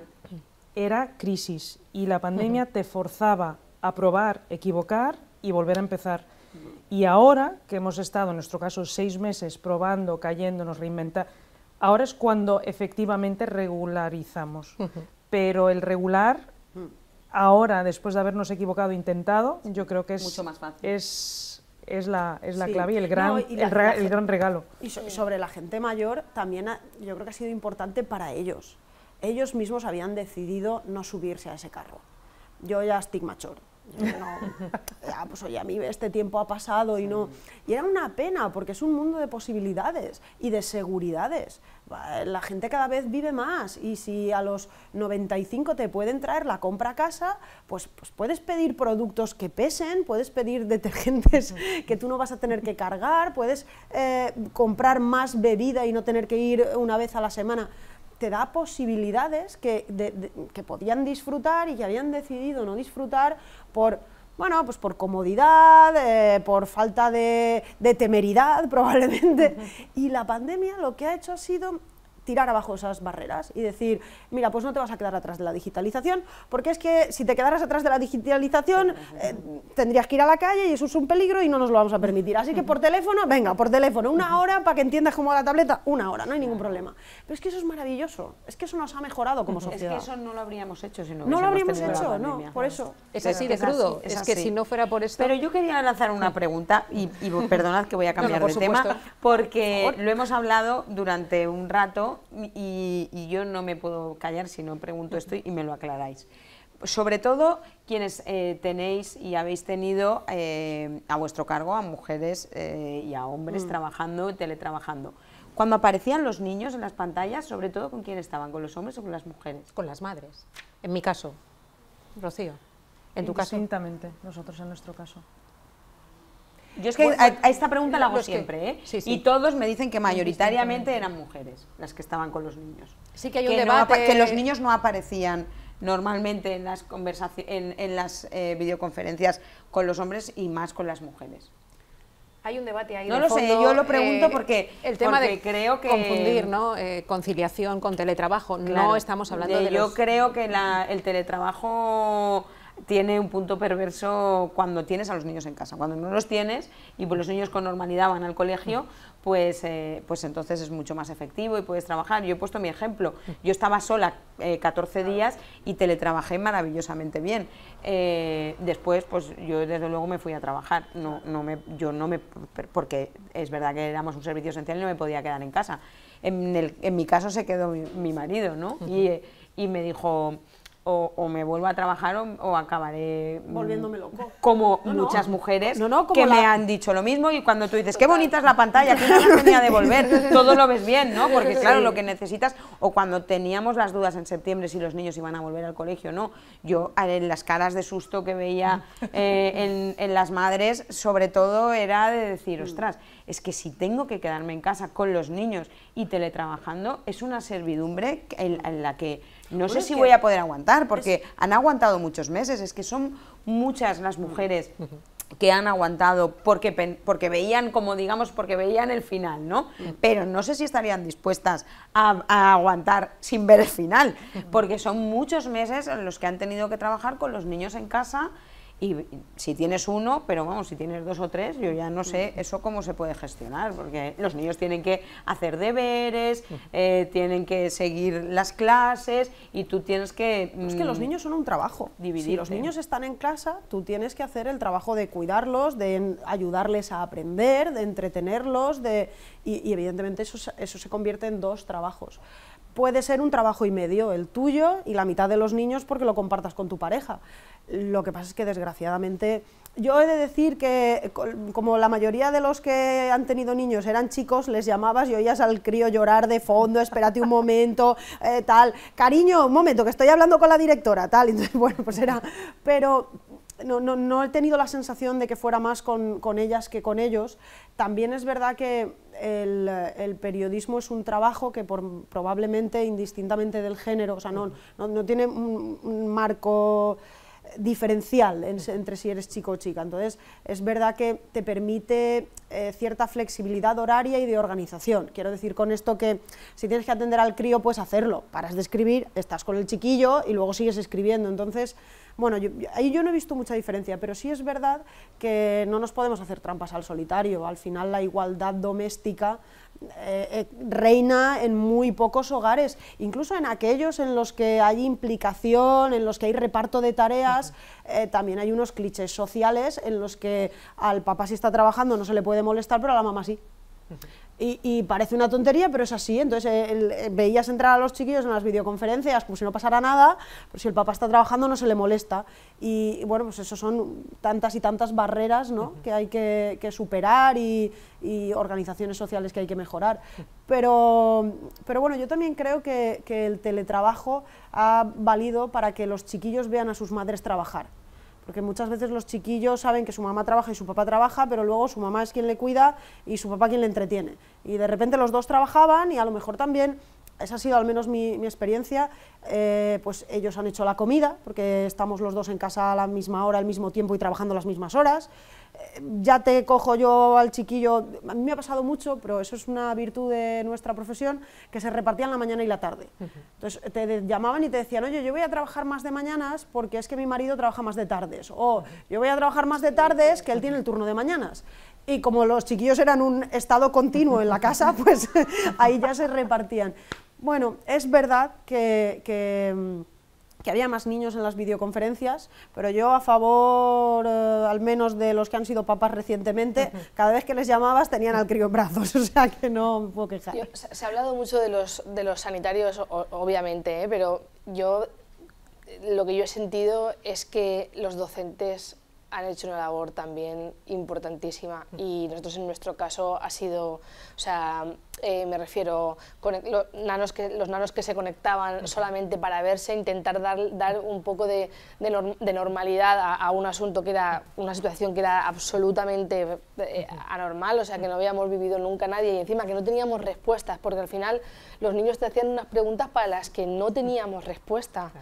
era crisis, y la pandemia te forzaba a probar, equivocar y volver a empezar. Y ahora que hemos estado, en nuestro caso, 6 meses probando, cayéndonos, reinventar, ahora es cuando efectivamente regularizamos. Pero el regular, ahora, después de habernos equivocado, intentado, yo creo que es mucho más fácil. Es la Sí. clave y el gran regalo. Y sobre la gente mayor, también yo creo que ha sido importante para ellos. Ellos mismos habían decidido no subirse a ese carro. Yo ya estic major. Ya, pues oye, a mí este tiempo ha pasado y no... Y era una pena, porque es un mundo de posibilidades y de seguridades. La gente cada vez vive más, y si a los 95 te pueden traer la compra a casa, pues puedes pedir productos que pesen, puedes pedir detergentes que tú no vas a tener que cargar, puedes comprar más bebida y no tener que ir una vez a la semana. Te da posibilidades que podían disfrutar y que habían decidido no disfrutar por, bueno, pues por comodidad, por falta de temeridad probablemente. Y la pandemia lo que ha hecho ha sido tirar abajo esas barreras y decir, mira, pues no te vas a quedar atrás de la digitalización, porque es que si te quedaras atrás de la digitalización tendrías que ir a la calle y eso es un peligro y no nos lo vamos a permitir. Así que por teléfono, venga, por teléfono, 1 hora para que entiendas cómo va la tableta, 1 hora, no hay ningún problema. Pero es que eso es maravilloso, es que eso nos ha mejorado como sociedad. Es que eso no lo habríamos hecho si no lo habríamos tenido la hecho, pandemia. no, por eso. Es así de crudo, es que si no fuera por esto... Pero yo quería lanzar una pregunta, y perdonad que voy a cambiar de tema, porque lo hemos hablado durante un rato y yo no me puedo callar si no pregunto esto y me lo aclaráis. Sobre todo quienes tenéis y habéis tenido a vuestro cargo a mujeres y a hombres trabajando, teletrabajando. Cuando aparecían los niños en las pantallas, sobre todo, ¿con quién estaban? ¿Con los hombres o con las mujeres? Con las madres, en mi caso. Rocío, ¿en tu caso? Indistintamente, nosotros en nuestro caso. Yo es que a esta pregunta la hago siempre, ¿eh? Sí, sí. Y todos me dicen que mayoritariamente eran mujeres las que estaban con los niños. Sí que hay un que debate... que los niños no aparecían normalmente en las videoconferencias con los hombres y más con las mujeres. Hay un debate ahí No de lo fondo, sé, yo lo pregunto porque el tema porque de creo que confundir, ¿no? Conciliación con teletrabajo, claro, no estamos hablando de yo los... creo que el teletrabajo tiene un punto perverso cuando tienes a los niños en casa. Cuando no los tienes y pues los niños con normalidad van al colegio, pues entonces es mucho más efectivo y puedes trabajar. Yo he puesto mi ejemplo, yo estaba sola 14 días y teletrabajé maravillosamente bien. Después, pues yo desde luego me fui a trabajar, porque es verdad que éramos un servicio esencial y no me podía quedar en casa. En mi caso se quedó mi marido, ¿no? Y me dijo, o me vuelvo a trabajar o acabaré volviéndome loco. Como muchas mujeres que me han dicho lo mismo, y cuando tú dices, qué bonita es la pantalla, qué ganas tenía de volver, todo lo ves bien, ¿no? Porque claro, lo que necesitas, o cuando teníamos las dudas en septiembre si los niños iban a volver al colegio, no, yo en las caras de susto que veía en las madres, sobre todo era de decir, ostras, es que si tengo que quedarme en casa con los niños y teletrabajando, es una servidumbre en la que no sé si voy a poder aguantar, porque han aguantado muchos meses, es que son muchas las mujeres que han aguantado porque veían, como digamos, porque veían el final, ¿no? Pero no sé si estarían dispuestas a aguantar sin ver el final, porque son muchos meses en los que han tenido que trabajar con los niños en casa. Y si tienes uno, pero vamos, si tienes 2 o 3, yo ya no sé eso cómo se puede gestionar, porque los niños tienen que hacer deberes, tienen que seguir las clases y tú tienes que... Es que los niños son un trabajo. Si los niños están en casa, tú tienes que hacer el trabajo de cuidarlos, de ayudarles a aprender, de entretenerlos, y evidentemente eso se convierte en 2 trabajos. Puede ser un trabajo y medio, el tuyo y la mitad de los niños porque lo compartas con tu pareja. Lo que pasa es que desgraciadamente, yo he de decir que como la mayoría de los que han tenido niños eran chicos, les llamabas y oías al crío llorar de fondo, espérate un momento, tal, cariño, un momento, que estoy hablando con la directora, tal, entonces bueno, pues era, pero... No he tenido la sensación de que fuera más con ellas que con ellos. También es verdad que el periodismo es un trabajo que probablemente, indistintamente del género, o sea, no tiene un marco diferencial entre si eres chico o chica. Entonces, es verdad que te permite cierta flexibilidad horaria y de organización. Quiero decir con esto que si tienes que atender al crío, puedes hacerlo. Paras de escribir, estás con el chiquillo y luego sigues escribiendo. Entonces, bueno, ahí yo no he visto mucha diferencia, pero sí es verdad que no nos podemos hacer trampas al solitario. Al final la igualdad doméstica reina en muy pocos hogares, incluso en aquellos en los que hay implicación, en los que hay reparto de tareas, también hay unos clichés sociales en los que al papá, si está trabajando, no se le puede molestar, pero a la mamá sí. Y parece una tontería, pero es así. Entonces veías entrar a los chiquillos en las videoconferencias como si no pasara nada, pero si el papá está trabajando no se le molesta. Y bueno, pues eso son tantas y tantas barreras, ¿no?, que hay que superar y organizaciones sociales que hay que mejorar. Pero bueno, yo también creo que el teletrabajo ha valido para que los chiquillos vean a sus madres trabajar. Porque muchas veces los chiquillos saben que su mamá trabaja y su papá trabaja, pero luego su mamá es quien le cuida y su papá quien le entretiene. Y de repente los dos trabajaban y a lo mejor también, esa ha sido al menos mi experiencia, pues ellos han hecho la comida, porque estamos los dos en casa a la misma hora, al mismo tiempo y trabajando las mismas horas. Ya te cojo yo al chiquillo, a mí me ha pasado mucho, pero eso es una virtud de nuestra profesión, que se repartían la mañana y la tarde. Entonces te llamaban y te decían, oye, yo voy a trabajar más de mañanas porque es que mi marido trabaja más de tardes, o yo voy a trabajar más de tardes que él tiene el turno de mañanas. Y como los chiquillos eran un estado continuo en la casa, pues ahí ya se repartían. Bueno, es verdad que había más niños en las videoconferencias, pero yo a favor, al menos de los que han sido papás recientemente, cada vez que les llamabas tenían al crío en brazos, o sea que no me puedo quejar. Se ha hablado mucho de los sanitarios, obviamente, pero lo que yo he sentido es que los docentes han hecho una labor también importantísima y nosotros en nuestro caso ha sido, o sea, me refiero, los nanos que se conectaban solamente para verse, intentar dar un poco de normalidad a un asunto que era una situación que era absolutamente anormal, o sea, que no habíamos vivido nunca nadie y encima que no teníamos respuestas, porque al final los niños te hacían unas preguntas para las que no teníamos respuesta.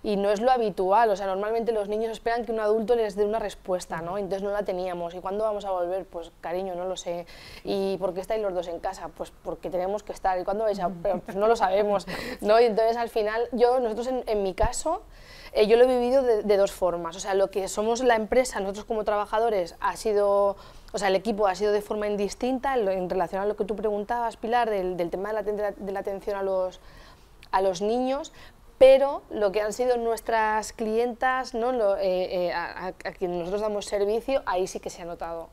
Y no es lo habitual, o sea, normalmente los niños esperan que un adulto les dé una respuesta, ¿no? Entonces no la teníamos. ¿Y cuándo vamos a volver? Pues cariño, no lo sé. ¿Y por qué estáis los dos en casa? Pues porque tenemos que estar, ¿y cuándo vais a...? Pero pues no lo sabemos, ¿no? Y entonces al final, nosotros en mi caso, yo lo he vivido de dos formas, o sea, lo que somos la empresa, nosotros como trabajadores, ha sido... O sea, el equipo ha sido de forma indistinta en relación a lo que tú preguntabas, Pilar, del tema de la atención a los niños, pero lo que han sido nuestras clientas, ¿no? A quien nosotros damos servicio, ahí sí que se ha notado.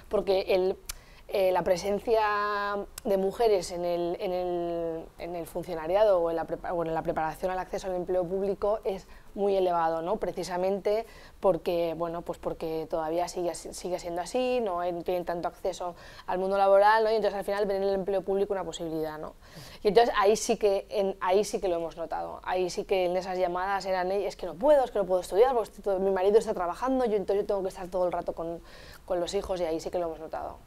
Porque la presencia de mujeres en el funcionariado o en la preparación al acceso al empleo público es muy elevado, ¿no? Precisamente porque, bueno, pues porque todavía sigue siendo así, no tienen tanto acceso al mundo laboral, ¿no? Y entonces al final ven en el empleo público una posibilidad, ¿no? Y entonces ahí sí que lo hemos notado, ahí sí que en esas llamadas eran, es que no puedo estudiar, porque mi marido está trabajando, entonces yo tengo que estar todo el rato con los hijos, y ahí sí que lo hemos notado.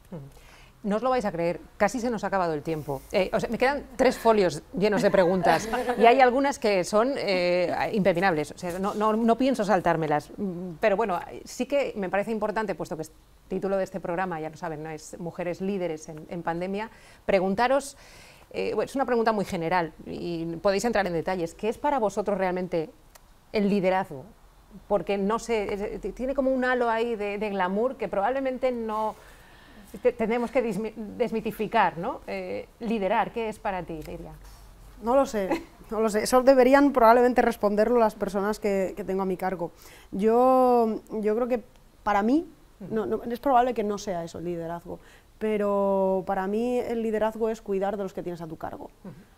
No os lo vais a creer, casi se nos ha acabado el tiempo. O sea, me quedan 3 folios llenos de preguntas y hay algunas que son impepinables, o sea, no pienso saltármelas, pero bueno, sí que me parece importante, puesto que el título de este programa, ya lo saben, ¿no? Es Mujeres líderes en pandemia, preguntaros, bueno, es una pregunta muy general y podéis entrar en detalles, ¿qué es para vosotros realmente el liderazgo? Porque no sé, tiene como un halo ahí de glamour que probablemente no... Tenemos que desmitificar, ¿no? Liderar, ¿qué es para ti, Lidia? No lo sé, no lo sé. Eso deberían probablemente responderlo las personas que tengo a mi cargo. Yo creo que para mí, es probable que no sea eso el liderazgo, pero para mí el liderazgo es cuidar de los que tienes a tu cargo.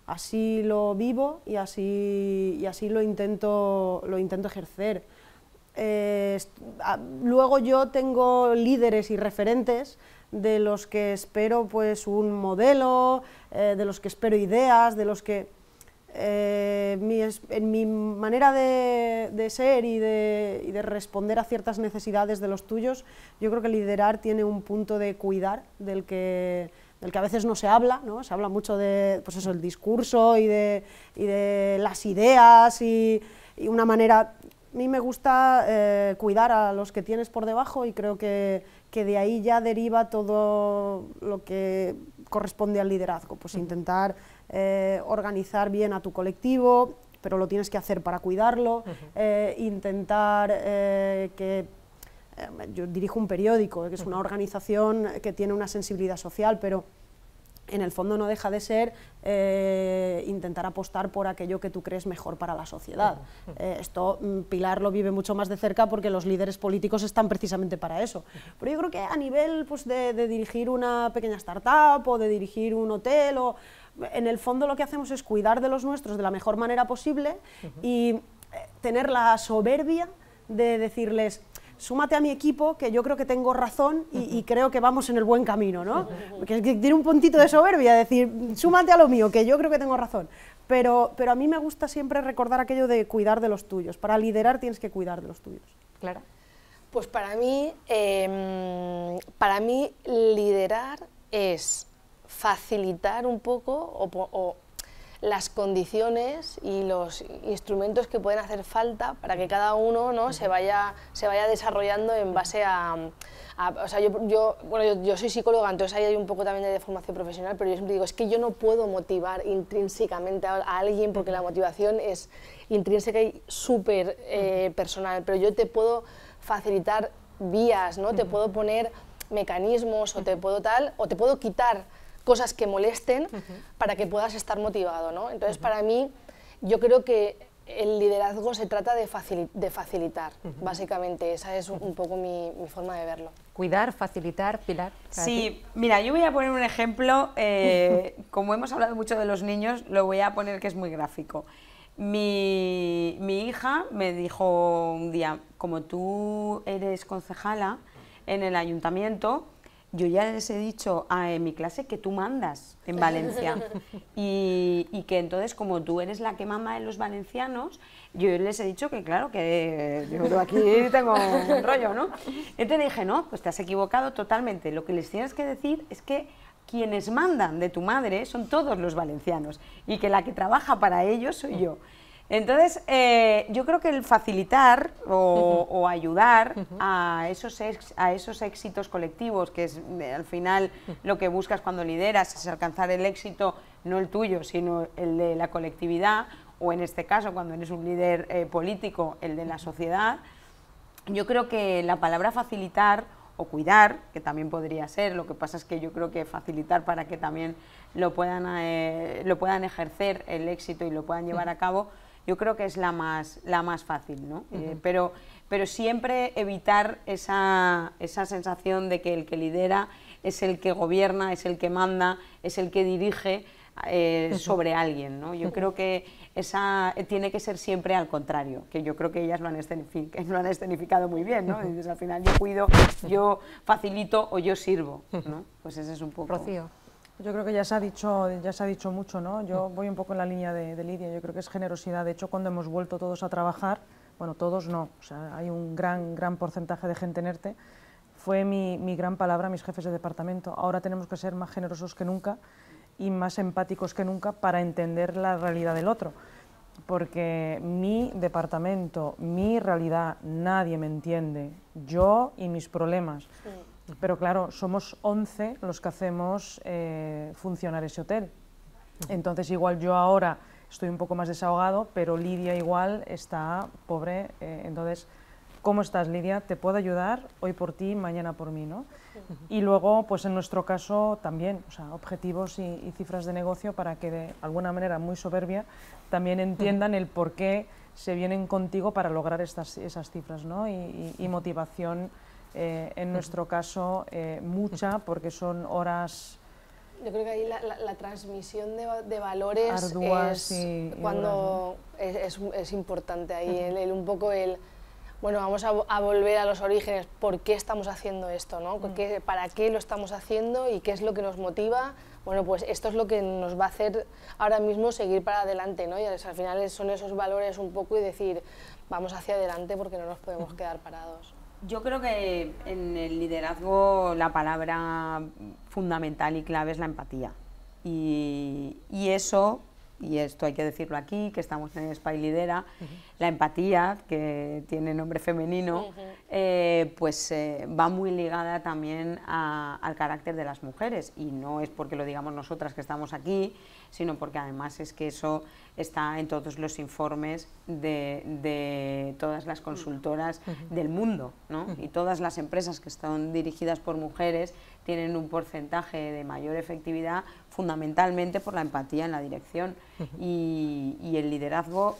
Así lo vivo y así lo intento ejercer. Luego yo tengo líderes y referentes de los que espero pues un modelo, de los que espero ideas, de los que en mi manera de ser y de responder a ciertas necesidades de los tuyos, yo creo que liderar tiene un punto de cuidar del que a veces no se habla, ¿no? Se habla mucho de pues eso, el discurso y de las ideas y una manera... A mí me gusta cuidar a los que tienes por debajo y creo que de ahí ya deriva todo lo que corresponde al liderazgo, pues intentar organizar bien a tu colectivo, pero lo tienes que hacer para cuidarlo, intentar yo dirijo un periódico, que es una organización que tiene una sensibilidad social, pero en el fondo no deja de ser intentar apostar por aquello que tú crees mejor para la sociedad. Esto Pilar lo vive mucho más de cerca porque los líderes políticos están precisamente para eso. Pero yo creo que a nivel pues, de dirigir una pequeña startup o de dirigir un hotel, en el fondo lo que hacemos es cuidar de los nuestros de la mejor manera posible y tener la soberbia de decirles: súmate a mi equipo, que yo creo que tengo razón y creo que vamos en el buen camino, ¿no? Que tiene un puntito de soberbia, decir, súmate a lo mío, que yo creo que tengo razón. Pero a mí me gusta siempre recordar aquello de cuidar de los tuyos. Para liderar tienes que cuidar de los tuyos. Clara. Pues para mí liderar es facilitar un poco o las condiciones y los instrumentos que pueden hacer falta para que cada uno, ¿no? se vaya desarrollando en base o sea, yo soy psicóloga, entonces ahí hay un poco también de formación profesional, pero yo siempre digo, es que yo no puedo motivar intrínsecamente a alguien porque la motivación es intrínseca y súper personal, pero yo te puedo facilitar vías, ¿no? Te puedo poner mecanismos o te puedo quitar cosas que molesten para que puedas estar motivado, ¿no? Entonces, para mí, yo creo que el liderazgo se trata de facilitar, básicamente. Esa es un poco mi forma de verlo. Cuidar, facilitar, Pilar. Sí, mira, yo voy a poner un ejemplo, como hemos hablado mucho de los niños, lo voy a poner que es muy gráfico. Mi hija me dijo un día, como tú eres concejala en el ayuntamiento, yo ya les he dicho en mi clase que tú mandas en Valencia y que entonces como tú eres la que manda en los valencianos, yo les he dicho que claro, que yo aquí tengo un rollo, ¿no? Entonces dije, no, pues te has equivocado totalmente, lo que les tienes que decir es que quienes mandan de tu madre son todos los valencianos y que la que trabaja para ellos soy yo. Entonces, yo creo que el facilitar o ayudar a esos éxitos colectivos, que es al final lo que buscas cuando lideras, es alcanzar el éxito, no el tuyo, sino el de la colectividad, o en este caso, cuando eres un líder político, el de la sociedad. Yo creo que la palabra facilitar o cuidar, que también podría ser, lo que pasa es que yo creo que facilitar para que también lo puedan ejercer el éxito y lo puedan llevar a cabo, yo creo que es la más fácil, ¿no? Pero siempre evitar esa sensación de que el que lidera es el que gobierna, es el que manda, es el que dirige sobre alguien, ¿no? Yo creo que esa tiene que ser siempre al contrario, que yo creo que ellas lo han escenificado muy bien, ¿no? Entonces, al final yo cuido, yo facilito o yo sirvo, ¿no? Pues ese es un poco... Rocío. Yo creo que ya se ha dicho mucho, ¿no? Yo voy un poco en la línea de Lidia, yo creo que es generosidad. De hecho, cuando hemos vuelto todos a trabajar, bueno, todos no, o sea, hay un gran porcentaje de gente en ERTE, fue mi gran palabra a mis jefes de departamento. Ahora tenemos que ser más generosos que nunca y más empáticos que nunca para entender la realidad del otro, porque mi departamento, mi realidad, nadie me entiende, yo y mis problemas. Pero claro, somos 11 los que hacemos funcionar ese hotel. Entonces igual yo ahora estoy un poco más desahogado, pero Lidia igual está pobre. Entonces, ¿cómo estás, Lidia? ¿Te puedo ayudar? Hoy por ti, mañana por mí, ¿no? Y luego, pues en nuestro caso también, o sea, objetivos y cifras de negocio para que de alguna manera muy soberbia también entiendan el por qué se vienen contigo para lograr esas cifras, ¿no? Y motivación. En nuestro caso, mucha, porque son horas... Yo creo que ahí la transmisión de valores arduas es importante. Ahí un poco bueno, vamos a volver a los orígenes, ¿por qué estamos haciendo esto, ¿no? ¿Para qué lo estamos haciendo y qué es lo que nos motiva? Bueno, pues esto es lo que nos va a hacer ahora mismo seguir para adelante, ¿no? Y al final son esos valores un poco y decir, vamos hacia adelante porque no nos podemos quedar parados. Yo creo que en el liderazgo la palabra fundamental y clave es la empatía. Y eso, y esto hay que decirlo aquí, que estamos en Spy Lidera, la empatía, que tiene nombre femenino, pues va muy ligada también al carácter de las mujeres. Y no es porque lo digamos nosotras que estamos aquí, sino porque además es que eso está en todos los informes de todas las consultoras del mundo, ¿no? Y todas las empresas que están dirigidas por mujeres tienen un porcentaje de mayor efectividad fundamentalmente por la empatía en la dirección. Y el liderazgo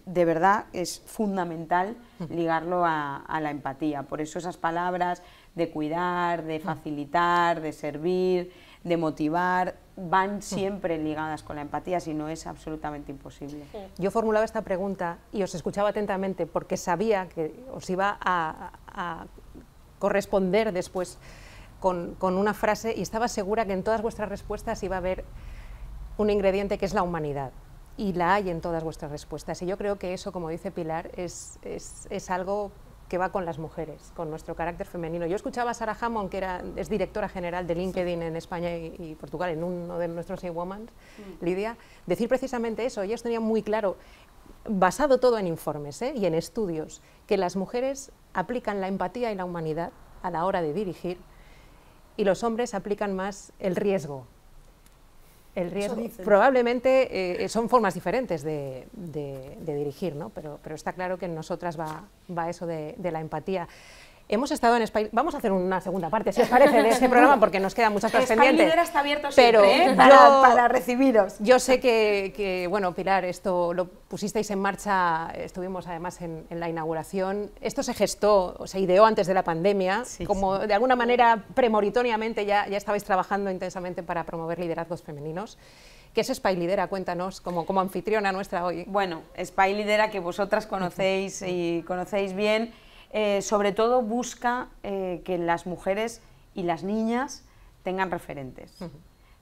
de verdad es fundamental ligarlo a la empatía. Por eso esas palabras de cuidar, de facilitar, de servir, de motivar, van siempre ligadas con la empatía, si no es absolutamente imposible. Yo formulaba esta pregunta y os escuchaba atentamente porque sabía que os iba a corresponder después con una frase y estaba segura que en todas vuestras respuestas iba a haber un ingrediente que es la humanidad, y la hay en todas vuestras respuestas, y yo creo que eso, como dice Pilar, es algo que va con las mujeres, con nuestro carácter femenino. Yo escuchaba a Sarah Hammond, que es directora general de LinkedIn en España y Portugal, en uno de nuestros A-Woman, Lidia, decir precisamente eso. Ellos tenían muy claro, basado todo en informes y en estudios, que las mujeres aplican la empatía y la humanidad a la hora de dirigir y los hombres aplican más el riesgo. El riesgo probablemente son formas diferentes de dirigir, ¿no? Pero está claro que en nosotras va eso de la empatía. Hemos estado en Spy... Vamos a hacer una segunda parte, si os parece, de este programa, porque nos quedan muchas cosas pendientes. Spy Lidera está abierto pero siempre, para recibiros. Yo sé que, bueno, Pilar, esto lo pusisteis en marcha, estuvimos además en la inauguración. Esto se gestó, se ideó antes de la pandemia, como de alguna manera premonitoriamente ya estabais trabajando intensamente para promover liderazgos femeninos. ¿Qué es Spy Lidera? Cuéntanos, como anfitriona nuestra hoy. Bueno, Spy Lidera, que vosotras conocéis y conocéis bien, sobre todo busca que las mujeres y las niñas tengan referentes.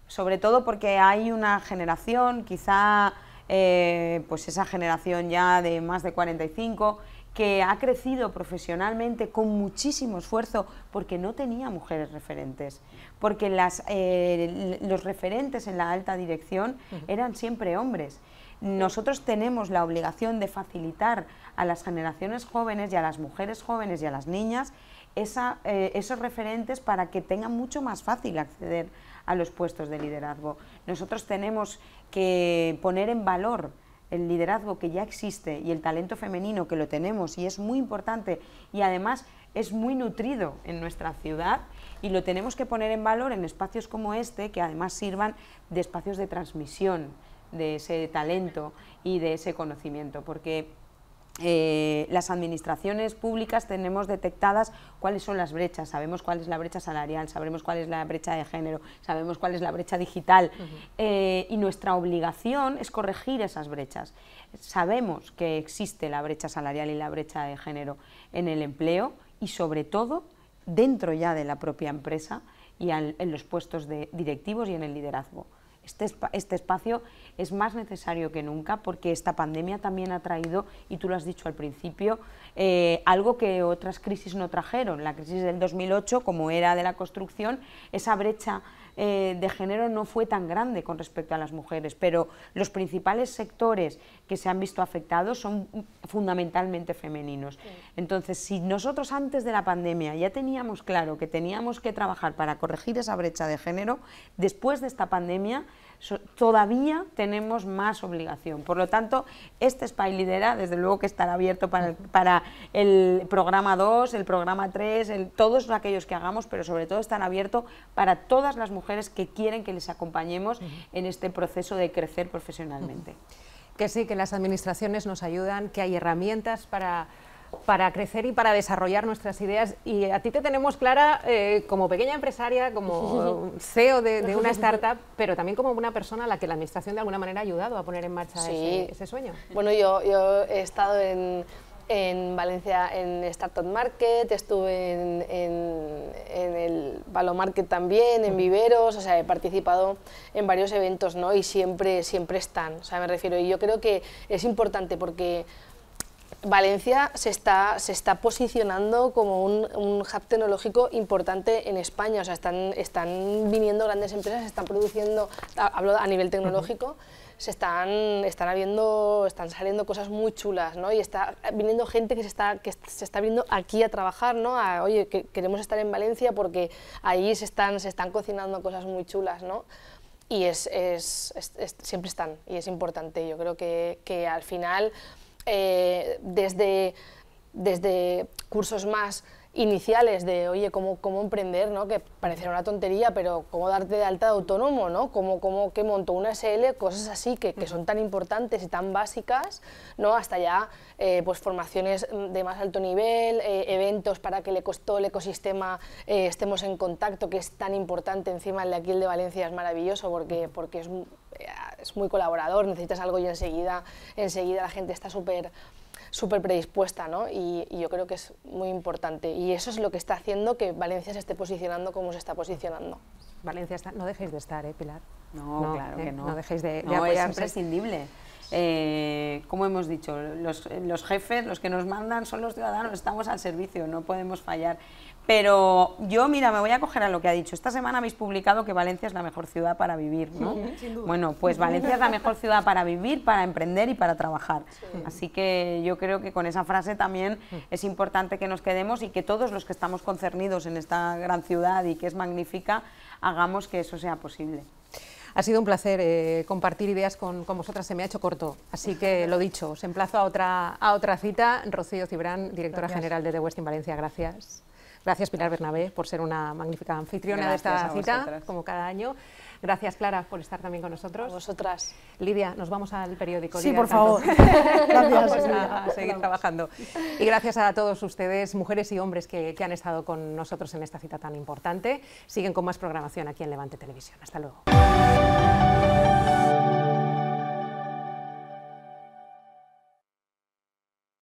Sobre todo porque hay una generación, quizá pues esa generación ya de más de 45, que ha crecido profesionalmente con muchísimo esfuerzo porque no tenía mujeres referentes, porque los referentes en la alta dirección eran siempre hombres. nosotros tenemos la obligación de facilitar a las generaciones jóvenes y a las mujeres jóvenes y a las niñas esos referentes para que tengan mucho más fácil acceder a los puestos de liderazgo. Nosotros tenemos que poner en valor el liderazgo que ya existe y el talento femenino que lo tenemos y es muy importante y además es muy nutrido en nuestra ciudad y lo tenemos que poner en valor en espacios como este que además sirvan de espacios de transmisión de ese talento y de ese conocimiento, porque las administraciones públicas tenemos detectadas cuáles son las brechas, sabemos cuál es la brecha salarial, sabemos cuál es la brecha de género, sabemos cuál es la brecha digital y nuestra obligación es corregir esas brechas. Sabemos que existe la brecha salarial y la brecha de género en el empleo y sobre todo dentro ya de la propia empresa y en los puestos de directivos y en el liderazgo. Este espacio es más necesario que nunca porque esta pandemia también ha traído, y tú lo has dicho al principio, algo que otras crisis no trajeron. La crisis del 2008, como era de la construcción, esa brecha de género no fue tan grande con respecto a las mujeres, pero los principales sectores que se han visto afectados son fundamentalmente femeninos. Entonces, si nosotros antes de la pandemia ya teníamos claro que teníamos que trabajar para corregir esa brecha de género, después de esta pandemia todavía tenemos más obligación. Por lo tanto, este Spy Lidera, desde luego que estará abierto para el programa 2, el programa 3, todos aquellos que hagamos, pero sobre todo estará abierto para todas las mujeres que quieren que les acompañemos en este proceso de crecer profesionalmente. Que sí, que las administraciones nos ayudan, que hay herramientas para crecer y para desarrollar nuestras ideas, y a ti te tenemos clara como pequeña empresaria, como CEO de una startup, pero también como una persona a la que la administración de alguna manera ha ayudado a poner en marcha ese sueño. Bueno, yo he estado en Valencia en Startup Market, estuve en el Valo Market también, en Viveros, o sea, he participado en varios eventos, ¿no? Y siempre están, o sea, me refiero, y yo creo que es importante porque Valencia se está posicionando como un hub tecnológico importante en España, o sea, están viniendo grandes empresas, se están produciendo, hablo a nivel tecnológico, están saliendo cosas muy chulas, ¿no? Y está viniendo gente que se está viniendo aquí a trabajar, ¿no? Oye, que queremos estar en Valencia porque ahí se están cocinando cosas muy chulas, ¿no? Y siempre están, y es importante. Yo creo que al final, desde cursos más iniciales de, oye, cómo emprender, ¿no? Que parecerá una tontería, pero cómo darte de alta de autónomo, ¿no? Que monto una SL, cosas así que son tan importantes y tan básicas, ¿no? Hasta ya pues formaciones de más alto nivel, eventos para que todo el ecosistema estemos en contacto, que es tan importante. Encima el de aquí, el de Valencia, es maravilloso porque es muy colaborador, necesitas algo y enseguida la gente está súper predispuesta, ¿no? Y yo creo que es muy importante, y eso es lo que está haciendo que Valencia se esté posicionando como se está posicionando. Valencia está, no dejéis de estar, Pilar. No, claro que no. No dejéis de apoyarse. Es imprescindible. Como hemos dicho, los jefes, los que nos mandan son los ciudadanos, estamos al servicio, no podemos fallar. Pero yo, mira, me voy a coger a lo que ha dicho. Esta semana habéis publicado que Valencia es la mejor ciudad para vivir, ¿no? Sin duda. Bueno, pues Valencia es la mejor ciudad para vivir, para emprender y para trabajar. Sí. Así que yo creo que con esa frase también es importante que nos quedemos y que todos los que estamos concernidos en esta gran ciudad y que es magnífica, hagamos que eso sea posible. Ha sido un placer compartir ideas con vosotras, se me ha hecho corto, así que lo dicho, os emplazo a otra cita. Rocío Cibrán, directora general de The Westin Valencia, gracias. Gracias, Pilar Bernabé, por ser una magnífica anfitriona de esta cita, como cada año. Gracias, Clara, por estar también con nosotros. A vosotras. Lidia, nos vamos al periódico. Sí, Lidia, por favor. Gracias. Vamos a seguir trabajando. Y gracias a todos ustedes, mujeres y hombres que han estado con nosotros en esta cita tan importante. Siguen con más programación aquí en Levante Televisión. Hasta luego.